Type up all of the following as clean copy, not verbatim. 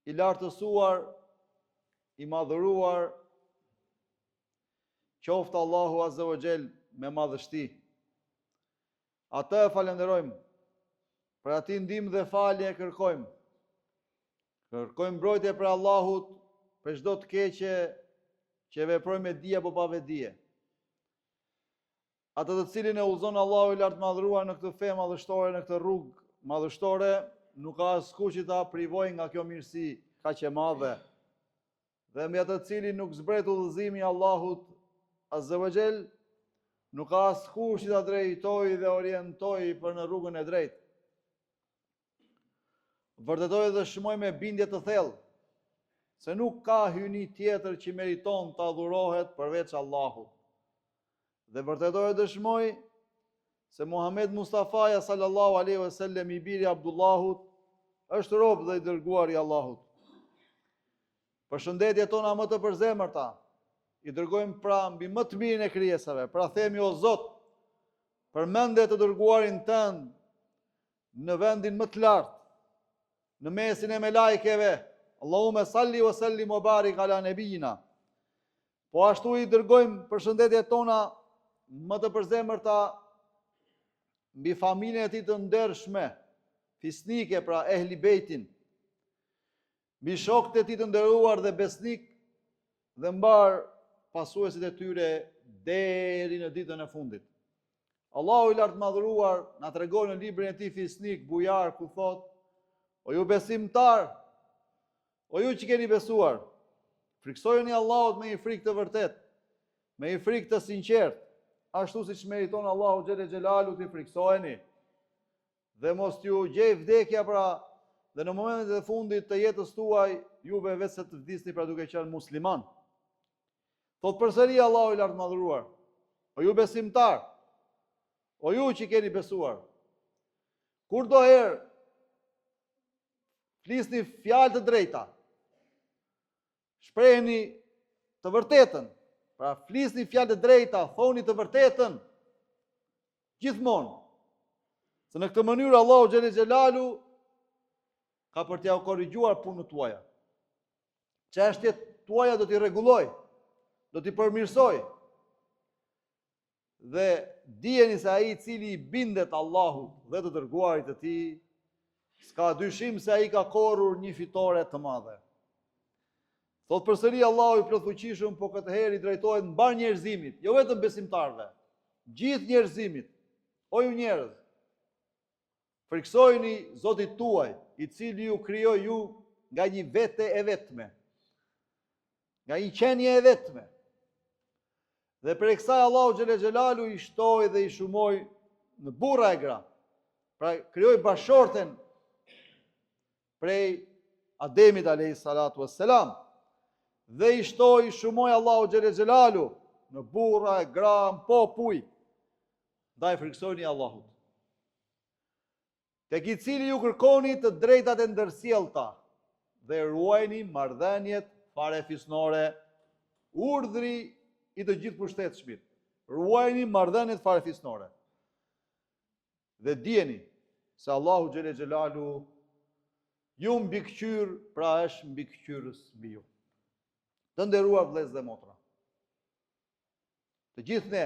i lartësuar, i madhëruar, qoftë Allahu Azza wa Jell me madhështi. Atë e falenderojmë, për ati ndihmë dhe falje kërkojmë. Kërkojmë mbrojtje për Allahut, për çdo të keqe që veprojmë me dije apo pa vedije. Atë të cilin e udhëzon Allahu i lartë madhëruar në këtë fe madhështore, në këtë rrugë madhështore, nuk ka askush që ta privojë nga kjo mirësi kaq e madhe. Dhe mbi atë të cilin nuk zbret udhëzimi i Allahut Azza wa Jell, nuk ka askush që ta drejtojë dhe orientojë për në rrugën e drejtë. Vërtetoj dhe shmoj me bindje të thellë se nuk ka hyjni tjetër që meriton të adhurohet përveç Allahut. Dhe vërtetoj dhe dëshmoj se Muhammed Mustafaja sallallahu alaihi wasallam i biri Abdullahut është rob dhe i dërguar i Allahut. Përshëndetje tona më të përzemërta i dërgojmë pra mbi më të mirën e krijesave. Pra themi o Zot, përmende të dërguarin tënd në vendin më të lartë, në mesin e melajkeve. Allahume salli wa sallim wa barik ala nebijina. Po ashtu i dërgojmë përshëndetjet tona më të përzemërta mbi familjen e tij të ndershme, fisnike, pra ehli bejtin, mbi shokët e tij të nderuar dhe besnik, dhe mbar pasuesit e tyre deri në ditën e fundit. Allahu i lartë madhëruar na tregon në librin e tij fisnik bujar ku thot: o ju besimtar, o ju që keni besuar, friksojeni Allahut me një frikë të vërtet, me një frikë të sinqert, ashtu siç meriton Allahu xhele xhelalu t'i friksojeni. Dhe mos t'ju gjej vdekja pra, dhe në momentet e fundit të jetës tuaj juve vetë se të vdisni pra duke qenë musliman. Thot përsëri Allahu i lartë madhëruar: o ju besimtar, o ju që keni besuar, kur do herë flisni fjalë të drejta, shprehni të vërtetën, pra flisni fjalë të drejta, thoni të vërtetën, gjithmonë. Se në këtë mënyrë Allahu xhele xhelalu ka për t'ja korrigjuar punët tuaja. Çështjet tuaja do t'i rregulloj, do t'i përmirësoj. Dhe dijeni se ai i cili i bindet Allahut dhe të dërguarit të tij, s'ka dyshim se ai ka korrur një fitore të madhe. Thot përsëri Allahu i plotfuqishëm, po këtë herë i drejtohet mbar njerëzimit, jo vetëm besimtarve, gjithë njerëzimit. O ju njerëz, friksojeni Zotit tuaj, i cili ju krijoi ju nga një vete e vetme, nga një qenie e vetme. Dhe për kësaj Allahu xhele xhelalu i shtoi dhe i shumoi në burra e gra. Pra krijoi bashorten prej Ademit alayhis salatu wassalam. Dhe i shtoi, shumoi Allahu xhele xhelalu në burra e gra, në popuj. Ndaj friksojeni Allahut, tek i cili ju kërkoni të drejtat e ndërsjellta dhe ruajini marrëdhëniet farefisnore, urdhri i të gjithë pushtetshmit. Ruajini marrëdhëniet farefisnore. Dhe dijeni se Allahu xhele xhelalu ju mbikëqyr, pra është mbikëqyrës mbi ju. Të nderuar vëllezër dhe motra, të gjithë ne,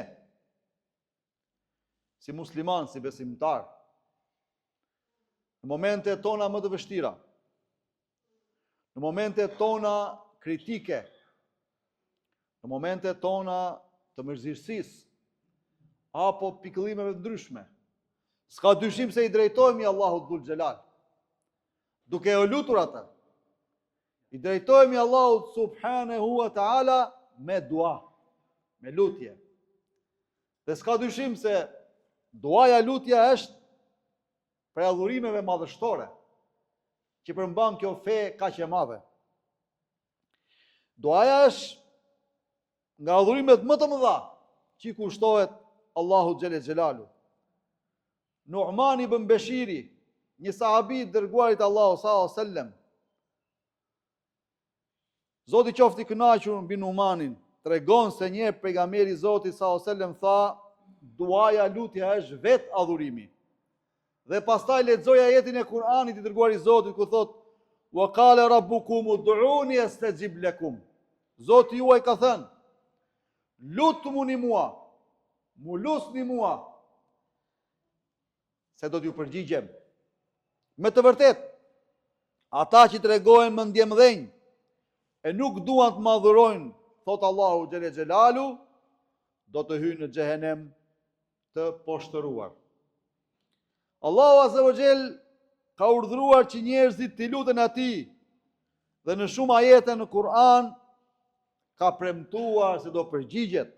si musliman, si besimtar, në momentet tona më të vështira, në momentet tona kritike, në momentet tona të mërzitësisë, apo pikëllimeve ndryshme, s'ka dyshim se i drejtohemi Allahut Dhul Xhelal, duke e lutur atë. I drejtohemi Allahut subhanahu wa ta'ala me dua, me lutje. Dhe s'ka dyshim se duaja, lutja është për adhurimeve madhështore që përmban kjo fe kaq e madhe. Duaja është nga adhurimet më të mëdha që i kushtohet Allahut xhele xhelalu. Nu'man ibn Bashiri, një sahabi i dërguarit Allahu sallallahu alaihi wasallam, Zoti qoftë i kënaqur mbi Nu'manin, tregon se një pejgamberi i Zotit sallallahu alaihi wasallam tha: duaja, lutja është vetë adhurimi. Dhe pastaj lexoi ajetin e Kur'anit i dërguarit i Zotit ku thot: wa qala rabbukum ud'uni astajib lakum. Zoti juaj ka thënë, lutuni mua, mu lusni mua, se do t'ju përgjigjem. Me të vërtet, ata që tregojnë më ndjemdhenj e nuk duan të madhurojnë, thot Allahu xhele xhelalu, do të hyjnë në xhehenem të poshtëruar. Allahu azza wa xhel ka urdhëruar që njerëzit të luten atij dhe në shumë ajete në Kur'an ka premtuar se do përgjigjet.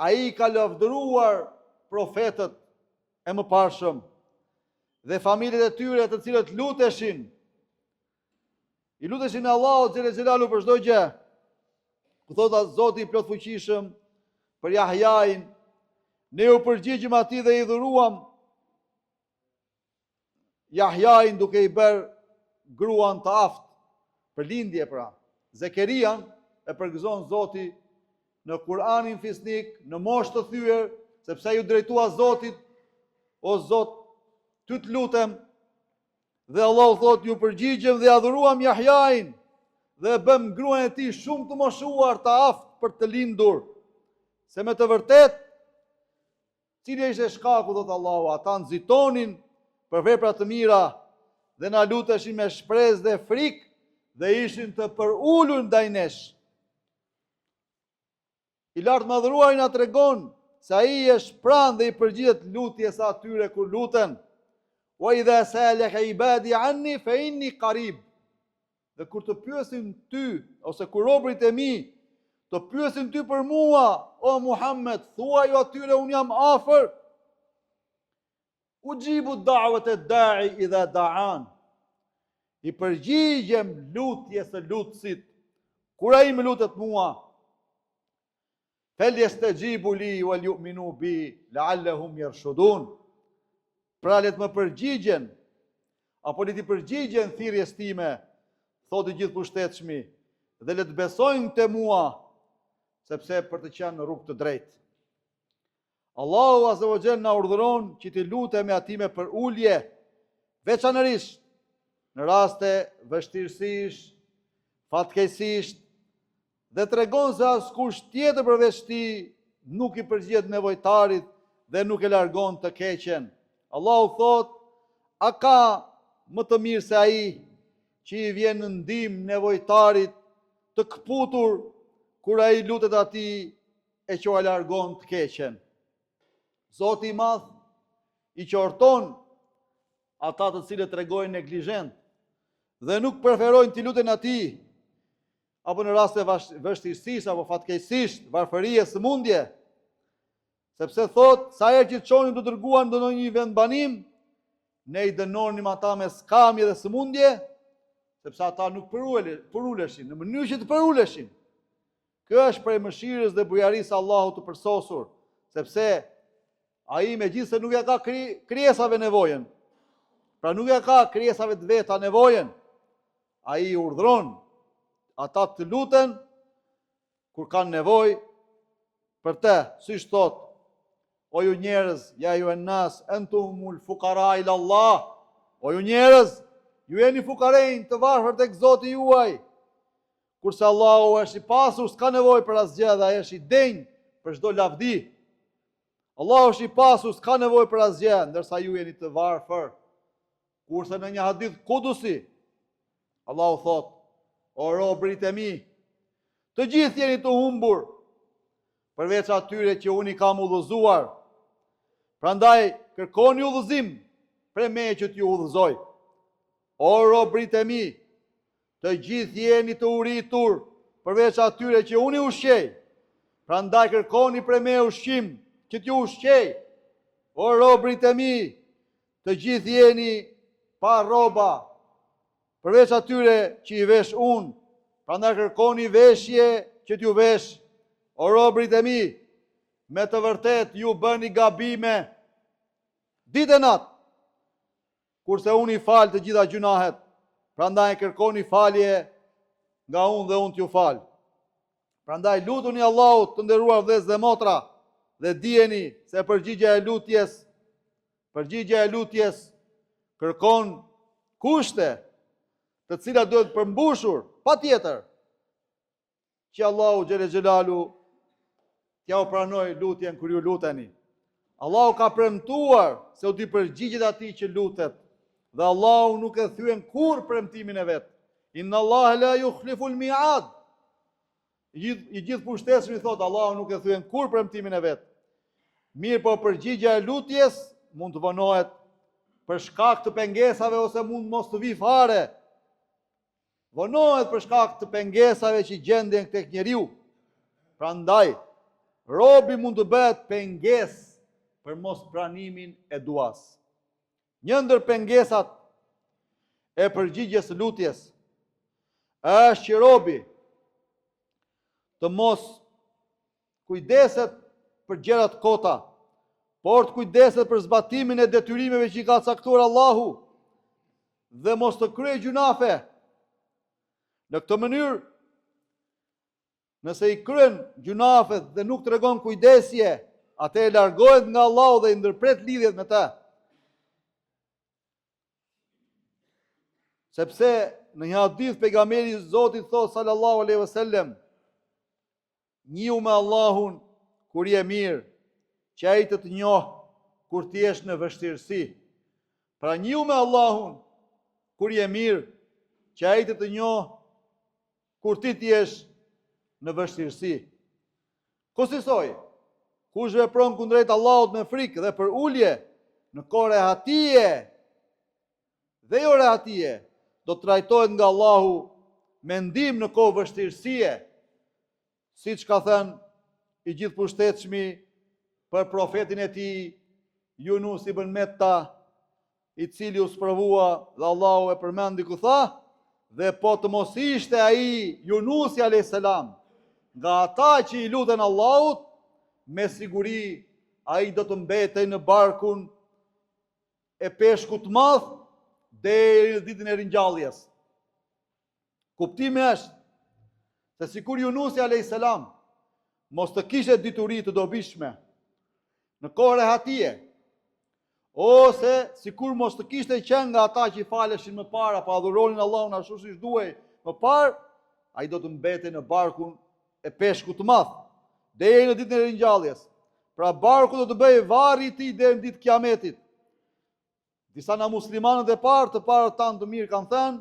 Ai ka lavdëruar profetët e mëparshëm dhe familjet e tyre të cilët luteshin. I luteshin Allahut xhele xhelalu për çdo gjë. Ku thot Zoti i plot fuqishëm për Jahjain, ne u përgjigjëm atij dhe i dhuruam Jahjain duke i bërë gruan të aftë për lindje pra. Zekerian e përgëzon Zoti në Kur'anin fisnik, në moshë të thyer, sepse ju drejtua Zotit, o Zot, ty të lutem, dhe Allah thot, ju përgjigjem dhe adhuruam Jahjain, dhe bëm gruan e tij shumë të moshuar të aftë për të lindur, se me të vërtet, cili ishte shkaku, thot Allahu, ata nxitonin për vepra të mira dhe na luteshin me shpresë dhe frikë dhe ishin të përulur ndaj nesh. I lartë madhëruari na tregon se ai është pranë dhe i përgjigjet lutjes atyre kur luten. Wa idha salaka ibadi anni fa inni qarib. Dhe kur të pyesin ty ose kur robërit e mi të pyesin ty për mua, o Muhammed, thuaj atyre un jam afër. Ujibu da'wat ad-da'i idha da'an. I përgjigjem lutjes së lutësit kur ai më lutet mua. Falyastajibu li wal yu'minu bi la'allahum yarshudun. Pra le të më përgjigjen apo le të përgjigjen thirrjes time, thotë i gjithëpushtetshmi, dhe le të besojnë te mua, sepse për të qenë në rrugë të drejtë. Allahu azza wa jalla na urdhëron që të lutemi atij me përulje, veçanërisht në raste vështirësish, fatkeqësisht, dhe tregon se askush tjetër përveç tij nuk i përgjigjet nevojtarit dhe nuk e largon të keqen. Allahu thot, a ka më të mirë se ai që i vjen në ndihmë nevojtarit të kputur kur ai lutet atij e që a largon të keqen. Zoti i Madh i qorton ata të cilët tregojnë neglizhent dhe nuk preferojnë të luten atij, apo në raste vështirësisë apo fatkeqësisht, varfërie, sëmundje, sepse thot, sa herë që çonin të dërguan në një vend banim, ne i dënonim ata me skamje dhe sëmundje, sepse ata nuk përuleshin, në mënyrë që të përuleshin. Kjo është prej mëshirës dhe bujarisë Allahut të përsosur, sepse ai megjithëse nuk ja ka krijesave nevojën, pra nuk ja ka krijesave të veta nevojën, ai urdhron ata të luten kur kanë nevojë për të, siç thot, o ju njerëz, ja ju nas, antumul fuqara ila Allah, o ju njerëz, ju jeni fukarejnë të varfër tek Zoti juaj, kurse Allahu është i pasur, s'ka nevojë për asgjë dhe ai është i denjë për çdo lavdi. Allahu është i pasur, s'ka nevojë për asgjë, ndërsa ju jeni të varfër. Kurse në një hadith kudusi, Allahu thot, o robërit e mi, të gjithë jeni të humbur, përveç atyre që unë i kam udhëzuar. Prandaj kërkoni udhëzim prej meje që t'ju udhëzoj. O robërit e mi, të gjithë jeni të uritur, përveç atyre që unë i ushqej. Prandaj kërkoni prej meje ushqim që t'ju ushqej. O robërit e mi, të gjithë jeni pa rroba, përveç atyre që i vesh unë. Prandaj kërkoni veshje që t'ju vesh. O robërit e mi, me të vërtet ju bëni gabime ditë e natë, kurse unë i fal të gjitha gjunahet. Prandaj kërkoni falje nga unë dhe unë t'ju fal. Prandaj lutuni Allahut të nderuar vëllezër dhe motra, dhe dijeni se përgjigja e lutjes kërkon kushte. të cilat duhet përmbushur, patjetër, që Allahu xhele xhelalu t'ja u pranoj lutjen kur ju luteni. Allahu ka premtuar se u di përgjigjet atij që lutet, dhe Allahu nuk e thyen kur premtimin e vet. Inna Allah la yukhlifu al-mi'ad. I gjithë pushtesmi thot Allahu nuk e thyen kur premtimin e vet. Mirë, po përgjigja e lutjes mund të vonohet për shkak të pengesave ose mund mos të vi fare. Vonohet për shkak të pengesave që gjenden tek njeriu. Prandaj, robi mund të bëhet pengesë për mos pranimin e duas. Një ndër pengesat e përgjigjes së lutjes është që robi të mos kujdeset për gjërat kota, por të kujdeset për zbatimin e detyrimeve që i ka caktuar Allahu dhe mos të kryej gjunafe. Në këtë mënyrë, nëse i kryen gjunafet dhe nuk tregon kujdesje, atë e largohet nga Allahu dhe i ndërpret lidhjet me të. Sepse në një hadith pejgamberi Zotit thot sallallahu alaihi wasallam, njihu me Allahun kur je mirë, që ai të njoh kur ti jesh në vështirësi. Pra njihu me Allahun kur je mirë, që ai të njoh kur ti jesh në vështirësi. Kushtoj, kush vepron kundrejt Allahut me frikë dhe për ulje në kohë rehatije dhe jo rehatije, do të trajtohet nga Allahu me ndihmë në kohë vështirësie, siç ka thënë i gjithë pushtetshmi për profetin e tij Yunus ibn Metta, i cili u sprovua dhe Allahu e përmendi ku tha, dhe po të mos ishte ai Yunusi alayhis salam nga ata që i luten Allahut, me siguri ai do të mbetej në barkun e peshkut të madh deri në ditën e ringjalljes. Kuptimi është se sikur Yunusi alayhis salam mos të kishte dituri të dobishme në kohë rehatije, ose sikur mos të kishte qenë nga ata që faleshin më parë apo adhuronin Allahun ashtu siç duhej më parë, ai do të mbetej në barkun e peshkut të madh deri në ditën e ringjalljes. Pra barku do të bëjë varri i tij deri në ditë kiametit. Disa nga muslimanët e parë, të parët tanë të mirë kanë thënë,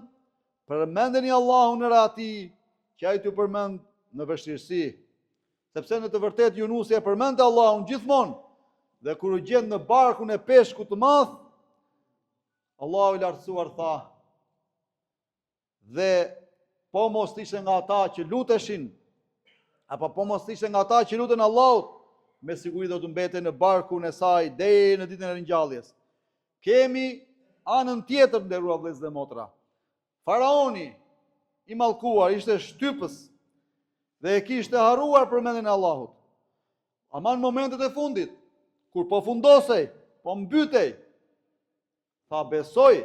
përmendeni Allahun në rati që ai t'ju përmend në vështirësi. Sepse në të vërtetë Yunusi e përmendte Allahun gjithmonë, dhe kur u gjend në barkun e peshkut të madh, Allahu i lartësuar tha, dhe po mos ishte nga ata që luteshin, apo po mos ishte nga ata që luten Allahut, me siguri do të mbetej në barkun e saj deri në ditën e ringjalljes. Kemi anën tjetër, nderuar vëllezër dhe motra. Faraoni i mallkuar ishte shtypës dhe e kishte harruar përmendjen e Allahut. Ama në momentet e fundit, kur po fundosej, po mbytej, tha besoj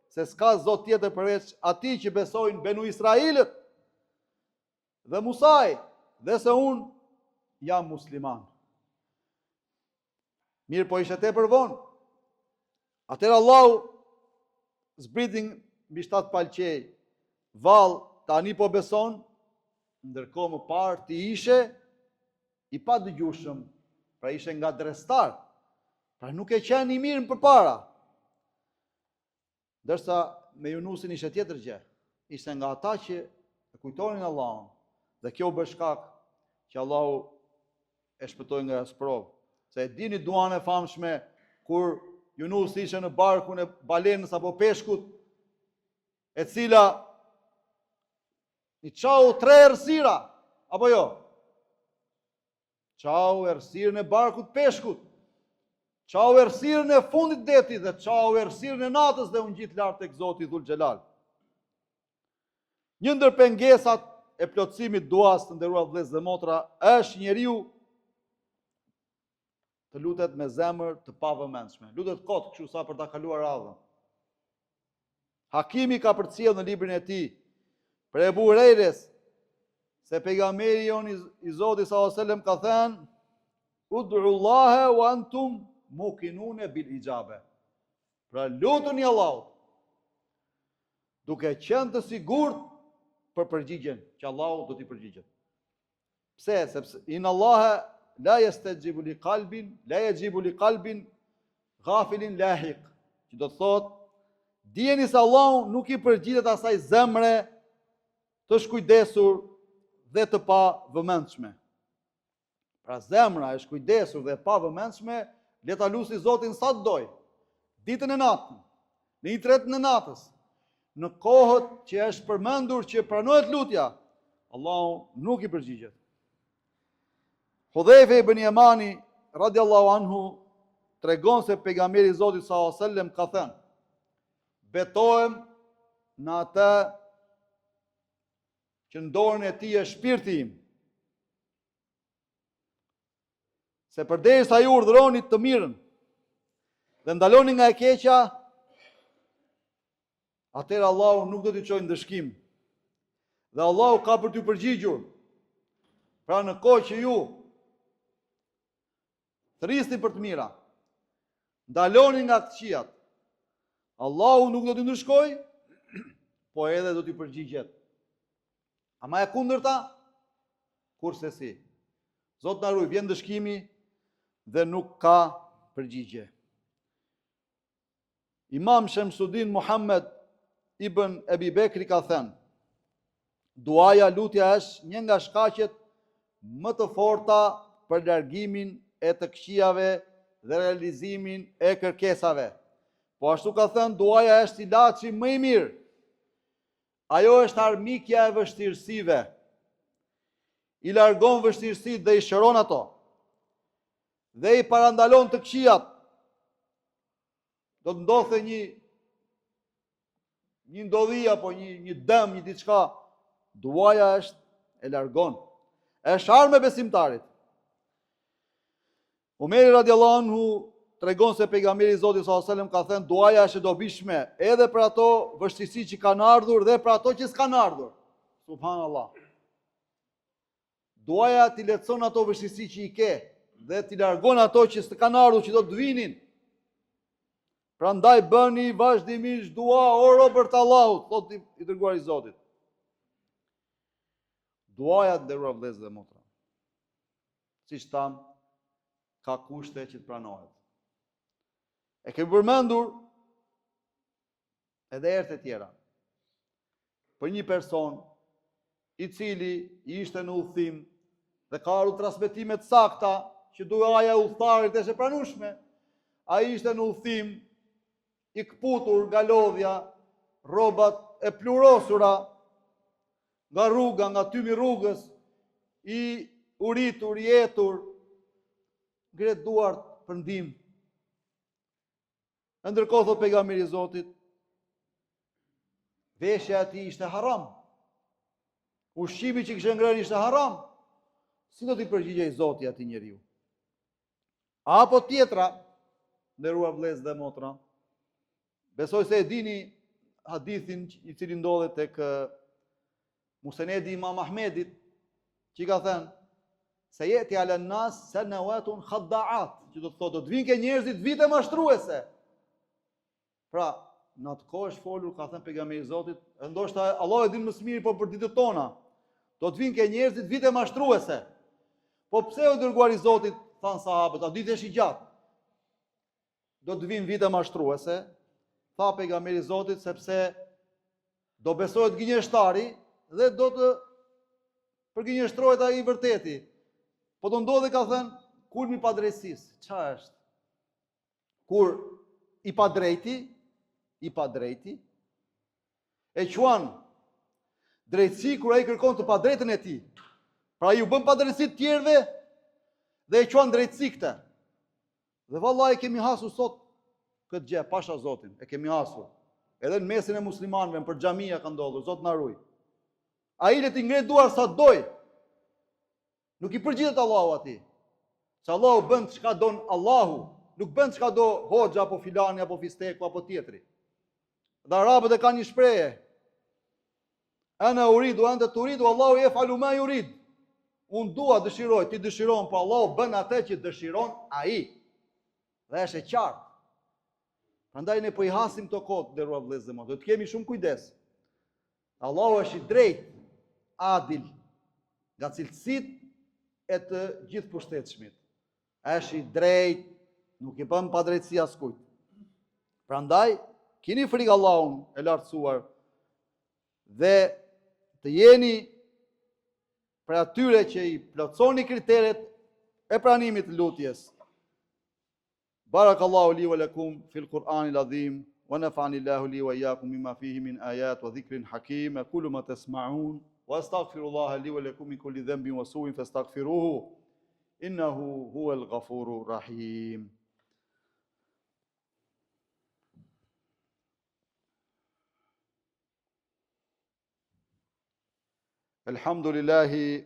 se s'ka Zot tjetër përveç atij që besojnë Benu Israilët dhe Musaj, dhe se unë jam musliman. Mirë, po ishte tepër vonë. Atëherë Allahu zbritin mbi 7 palqej, vallë, tani po beson, ndërkohë më parë ti ishe i padëgjueshëm, pra ishe nga drestar, pra nuk e qenë i mirë përpara. Ndërsa me Yunusin ishte tjetër gjë, ishte nga ata që e kujtonin Allahun, dhe kjo u bë shkak që Allahu e shpëtoi nga sprovë. Se e dini duan e famshme kur Yunus ishte në barkun e balenës apo peshkut, e cila i çau 3 errësira, apo jo? Çau errësirën e barkut peshkut, çau errësirën e fundit detit dhe çau errësirën e natës dhe u ngjit lart tek Zoti Dhul Xhelal. Një ndër pengesat e plotësimit duas, të nderuar vëllezër dhe motra, është njeriu të lutet me zemër të pavëmendshme. Lutet kot, kështu sa për ta kaluar radhën. Hakimi ka përcjell në librin e tij për Ebu Hurajres se pejgamberi jon i Zotit sallallahu alajhi wasallam ka thënë: "Ud'u Allaha wa antum muqinun bil ijabe." Pra lutuni Allahut, duke qenë të sigurt për përgjigjen që Allahu do t'i përgjigjet. Pse? Sepse inna Allaha la yastajibu li qalbin, la yajibu li qalbin ghafilin lahiq. Që do të thotë, dijeni se Allahu nuk i përgjigjet asaj zemre të shkujdesur dhe të pa vëmendshme. Pra zemra e shkujdesur dhe pa vëmendshme, le ta lusi Zotin sa të doj, ditën e natën, në 1/3 në natës, në kohët që është përmendur që pranohet lutja, Allahu nuk i përgjigjet. Hudhaifa ibn Yamani radiallahu anhu tregon se pejgamberi Zotit sallallahu alaihi wasallam ka thënë: betohem në atë që në dorën e tij është shpirti im, se përderisa ju urdhëroni të mirën dhe ndaloni nga e keqja, atëherë Allahu nuk do t'i çojë ndëshkim. Dhe Allahu ka për t'ju përgjigjur. Pra në kohë që ju thrisni për të mira, ndaloni nga të këqijat, Allahu nuk do t'i ndëshkojë, po edhe do t'i përgjigjet. Ama e kundërta, kurse si. Zot na ruaj, vjen ndëshkimi dhe nuk ka përgjigje. Imam Shamsuddin Muhammed ibn Ebi Bekri ka thënë: duaja, lutja është një nga shkaqet më të forta për largimin e të këqijave dhe realizimin e kërkesave. Po ashtu ka thënë, duaja është ilaçi më i mirë. Ajo është armikja e vështirësive. I largon vështirësitë dhe i shëron ato. Dhe i parandalon të këqijat. Do të ndodhte një ndodhi apo një dëm, një diçka, duaja është e largon. Është armë e besimtarit. Umeri radiallahu anhu tregon se pejgamberi Zotit sallallahu alajhi wasallam ka thënë, duaja është e dobishme edhe për ato vështirësi që kanë ardhur dhe për ato që s'kan ardhur. Subhanallah. Duaja t'i lehtëson ato vështirësi që i ke dhe t'i largon ato që s'kan ardhur, që do të vinin. Prandaj bëni vazhdimisht dua o robër të Allahut, thot i dërguari i Zotit. Duaja, nderuar vëllezër dhe motra, siç tham, ka kushte që të pranohet. E kemi përmendur edhe herë të tjera për një person i cili ishte në udhëtim dhe ka ardhur transmetime të sakta që duaja e udhëtarit është e pranueshme. Ai ishte në udhëtim, i kputur nga lodhja, rrobat e plurosura nga rruga, nga tymi rrugës, i uritur, i etur, ngret duart për ndihmë. Ndërkohë thot pejgamberi i Zotit, veshja e tij ishte haram. Ushqimi që kishte ngrënë ishte haram. Si do t'i përgjigjej Zoti atij njeriu? Apo tjetra, nderuar vëllezër dhe motra, besoj se e dini hadithin i cili ndodhet tek Musnedi Imam Ahmedit, që ka thënë se yati ala nas sanawatun khadda'at, që do të thotë do të vinë ke njerëzit vite mashtruese. Pra, në atë kohë është folur, ka thënë pejgamberi i Zotit, ndoshta Allah e din më së miri, po për ditët tona, do të vinë ke njerëzit vite mashtruese. Po pse u dërguari i Zotit, thanë sahabët, a ditë është i gjatë, do të vinë vite mashtruese, tha pejgamberi i Zotit, sepse do besohet gënjeshtari dhe do të përgënjeshtrohet ai i vërteti. Po do ndodhe, ka thënë, kulmi i padrejtisë. Çfarë është? Kur i padrejti e quan drejtësi kur ai kërkon të padrejtën e tij. Pra ju bën padrejtësi të tjerëve dhe e quan drejtësi këtë. Dhe vallahi kemi hasur sot këtë gjë, pasha Zotin, e kemi hasur. Edhe në mesin e muslimanëve, për xhamia ka ndodhur, Zot na ruaj. Ai le të ngret duar sa doj. Nuk i përgjigjet Allahu atij. Se Allahu bën çka don Allahu, nuk bën çka do hoxha apo filani apo fisteku apo tjetri. Dhe arabët e kanë një shprehje. Ana uridu anta turidu Allahu yef'alu ma yurid. Unë dua, dëshiroj, ti dëshiron, po Allahu bën atë që dëshiron ai. Dhe është e qartë. Prandaj ne po i hasim këto kohë, nderuar vëllezër dhe motra. Do të kemi shumë kujdes. Allahu është i drejtë, adil, nga cilësitë e të gjithë pushtetshmit. Është i drejtë, nuk i bën padrejtësi askujt. Prandaj, keni frikë Allahun e lartësuar dhe të jeni për atyre që i plotësoni kriteret e pranimit të lutjes. Barakallahu li wa lakum fil Qur'anil Azim wa nafa'ani Allahu li wa iyyakum mimma fihi min ayat wa dhikrin hakim. Aqulu ma tasma'un wa astaghfirullaha li wa lakum min kulli dhanbin wa su'in fastaghfiruhu innahu huwal ghafurur rahim. Alhamdulillahi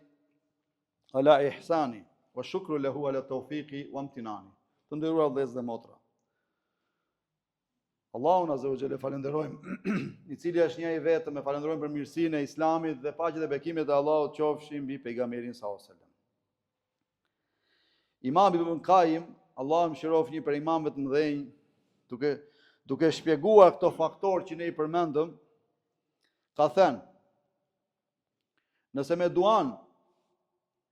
ala ihsani wa shukru lahu ala tawfiqi wa amtinani. Të nderuar vëllezër dhe motra, Allahun azza wa jalla falenderojmë, i cili është një i vetëm, e falenderojmë për mirësinë e Islamit dhe paqja dhe bekimet e Allahut qofshin mbi pejgamberin sallallahu alaihi wasallam. Imam Ibn Qayyim, Allahu mëshiroft, një për imamëve të mëdhenj, duke shpjeguar këto faktorë që ne i përmendëm, ka thënë: nëse me duan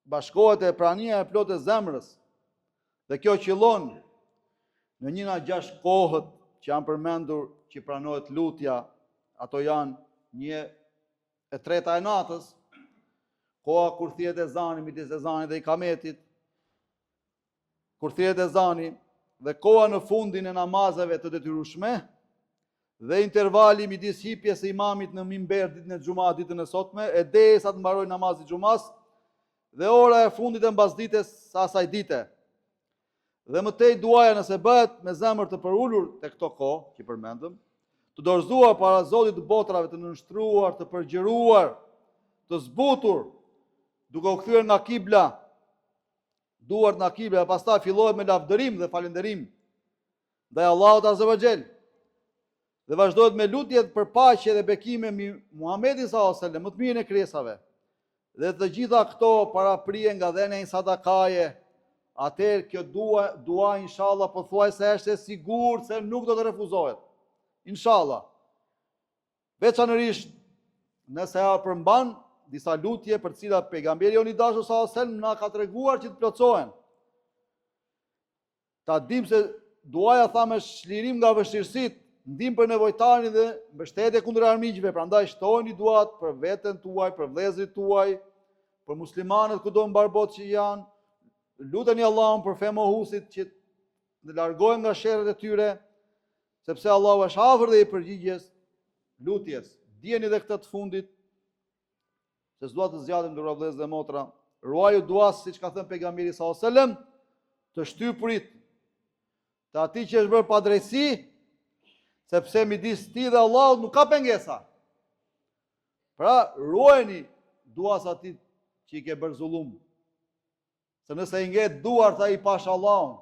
bashkohet e prania e plotë e zemrës, dhe kjo qëllon në një nga 6 kohët që janë përmendur që pranohet lutja, ato janë 1/3 e natës, koha kur thihet ezani, midis ezanit dhe ikametit, kur thihet ezani, dhe koha në fundin e namazeve të detyrueshme, dhe intervali midis hipjes së imamit në mimber ditën e xumat, ditën e sotme, e derisa të mbarojë namazi i xumas, dhe ora e fundit e mbasdites së asaj dite. Dhe mëtej duaja nëse bëhet me zemër të përulur te këto kohë që përmendëm, të dorëzuar para Zotit të botrave, të nënshtruar, të përgjëruar, të zbutur, duke u kthyer nga kibla, duart nga kibla, pastaj fillohet me lavdërim dhe falënderim ndaj Allahut azza wa jall. Dhe vazhdohet me lutje për paqe dhe bekime mbi Muhamedit sallallahu alaihi wasallam, më të mirin e krijesave. Dhe të gjitha këto paraprije nga dhënia e sadakaje. Atëherë kjo dua inshallah pothuajse është e sigurt se nuk do të refuzohet. Inshallah. Veçanërisht nëse ja përmban disa lutje për cilat pejgamberi jon i dashur sallallahu alaihi wasallam na ka treguar që të plotësohen. Ta dim se duaja thamë shlirim nga vështirësitë, ndihmë për nevojtarin dhe mbështetje kundër armiqve. Prandaj shtojini duat për veten tuaj, për vëllezërit tuaj, për muslimanët kudo në mbar botë që janë. Luteni Allahun për femohusit që të largohen nga sherrët e tyre, sepse Allahu është afër dhe i përgjigjes lutjes. Dijeni edhe këtë të fundit, se s'dua të zgjatem ndër vëllezër dhe motra, ruaju duas siç ka thënë pejgamberi sallallahu alajhi wasallam, të shtypurit, të atij që është bërë padrejsi, sepse midis ti dhe Allahut nuk ka pengesa. Pra, ruajeni duas atij që i ke bërë zullum. Se nëse i ngjet duart ai pash Allahun,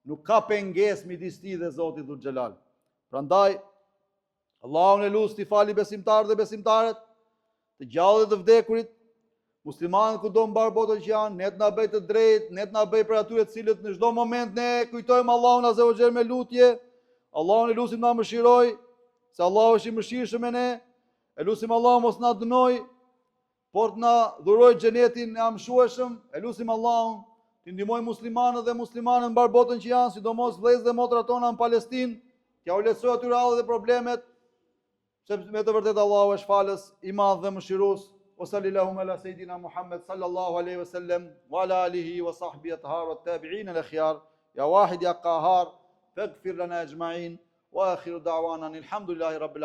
nuk ka pengesë midis tij dhe Zotit Dhul Xhelal. Prandaj, Allahun e lut t'i fali besimtarët dhe besimtaret, të gjallë dhe të vdekurit, muslimanët kudo mbar botën që janë, ne të na bëj të drejtë, ne të na bëj për atyre të cilët në çdo moment ne kujtojmë Allahun azza wa jall me lutje. Allahun e lutim na mëshiroj, se Allahu është i mëshirshëm me ne. E lutim Allahun mos na dënoj, por të na dhuroj xhenetin e amshueshëm. E lutim Allahun të ndihmoj muslimanët dhe muslimanët mbar botën që janë, sidomos vëllezërit dhe motrat tona në Palestinë, t'ia u lehtësoj aty radhët dhe problemet, sepse me të vërtetë Allahu është falës, i madh dhe mëshirues. Wa sallallahu ala sayidina Muhammad sallallahu alaihi wasallam wa ala alihi wa sahbihi athhar wa tabi'in al-akhyar. Ya wahid ya qahhar faghfir lana ajma'in wa akhiru da'wana alhamdulillahi rabbil alamin.